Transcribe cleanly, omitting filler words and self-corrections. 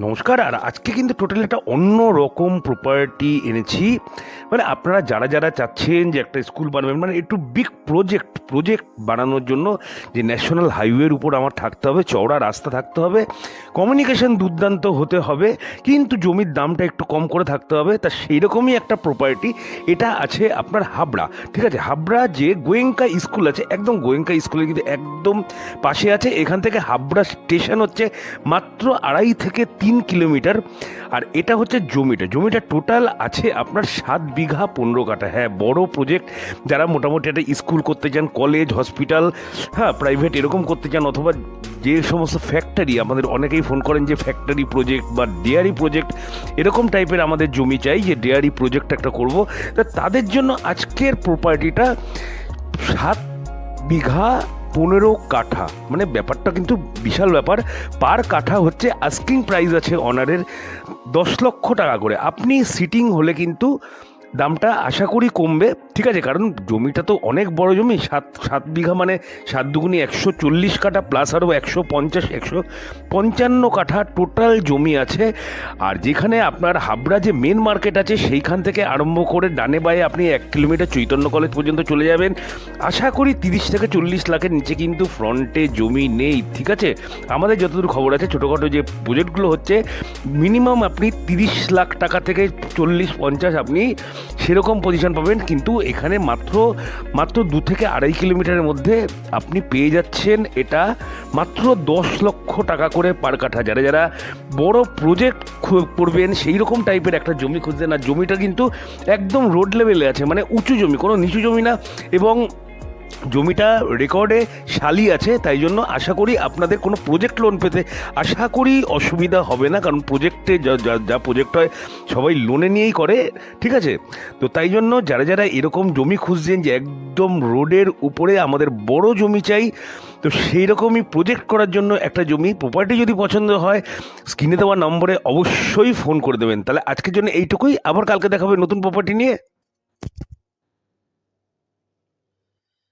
নমস্কার। আর আজকে কিন্তু টোটাল একটা অন্য রকম প্রপার্টি এনেছি। মানে আপনারা যারা যারা চাচ্ছেন যে একটা স্কুল বানাবেন, মানে একটু বিগ প্রজেক্ট বানানোর জন্য, যে ন্যাশনাল হাইওয়ের উপর আমার থাকতে হবে, চওড়া রাস্তা থাকতে হবে, কমিউনিকেশন দুর্দান্ত হতে হবে, কিন্তু জমির দামটা একটু কম করে থাকতে হবে, তা সেই রকমই একটা প্রপার্টি এটা আছে আপনার হাবড়া। ঠিক আছে, হাবড়া যে গোয়েঙ্কা স্কুল আছে, একদম গোয়েঙ্কা স্কুলের কিন্তু একদম পাশে আছে। এখান থেকে হাবড়া স্টেশন হচ্ছে মাত্র 2.5 থেকে 3 কিলোমিটার। আর এটা হচ্ছে জমিটা টোটাল আছে আপনার 7 বিঘা 15 কাঠা। হ্যাঁ, বড় প্রজেক্ট। যারা মোটামুটি একটা স্কুল করতে চান, কলেজ, হসপিটাল, হ্যাঁ প্রাইভেট এরকম করতে চান, অথবা যে সমস্ত ফ্যাক্টরি, আমাদের অনেকেই ফোন করেন যে ফ্যাক্টরি প্রজেক্ট বা ডেয়ারি প্রজেক্ট এরকম টাইপের আমাদের জমি চাই, যে ডেয়ারি প্রজেক্ট একটা করব, তা তাদের জন্য আজকের প্রপার্টিটা 7 বিঘা 15 কাঠা। মানে ব্যাপারটা কিন্তু বিশাল ব্যাপার। পার কাঠা হচ্ছে আস্কিং প্রাইস আছে অনারের 10 লক্ষ টাকা করে। আপনি সিটিং হলে কিন্তু দামটা আশা করি কমবে। ঠিক আছে, কারণ জমিটা তো অনেক বড় জমি, সাত সাত বিঘা মানে 7 দুগুনি 140 কাঠা, প্লাস আরও 155 কাঠা টোটাল জমি আছে। আর যেখানে আপনার হাবড়া যে মেন মার্কেট আছে, সেইখান থেকে আরম্ভ করে ডানে বায়ে আপনি 1 কিলোমিটার চৈতন্য কলেজ পর্যন্ত চলে যাবেন। আশা করি 30 থেকে 40 লাখের নিচে কিন্তু ফ্রন্টে জমি নেই। ঠিক আছে, আমাদের যতদূর খবর আছে ছোটোখাটো যে প্রজেক্টগুলো হচ্ছে, মিনিমাম আপনি 30 লাখ টাকা থেকে 40-50 আপনি সেরকম পজিশন পাবেন। কিন্তু এখানে মাত্র 2 থেকে 2.5 কিলোমিটারের মধ্যে আপনি পেয়ে যাচ্ছেন এটা মাত্র 10 লক্ষ টাকা করে পার কাঠা। যারা যারা বড় প্রজেক্ট করবেন সেই রকম টাইপের একটা জমি খুঁজছেন। আর জমিটা কিন্তু একদম রোড লেভেলে আছে, মানে উঁচু জমি, কোনো নিচু জমি না, এবং জমিটা রেকর্ডে শালি আছে। তাই জন্য আশা করি আপনাদের কোনো প্রজেক্ট লোন পেতে আশা করি অসুবিধা হবে না, কারণ প্রজেক্টে যা প্রজেক্ট হয় সবাই লোনে নিয়েই করে। ঠিক আছে, তো তাই জন্য যারা যারা এরকম জমি খুঁজছেন যে একদম রোডের উপরে আমাদের বড় জমি চাই, তো সেই রকমই প্রজেক্ট করার জন্য একটা জমি প্রপার্টি যদি পছন্দ হয়, স্ক্রিনে দেওয়া নম্বরে অবশ্যই ফোন করে দেবেন। তাহলে আজকের জন্য এইটুকুই, আবার কালকে দেখাবে নতুন প্রপার্টি নিয়ে।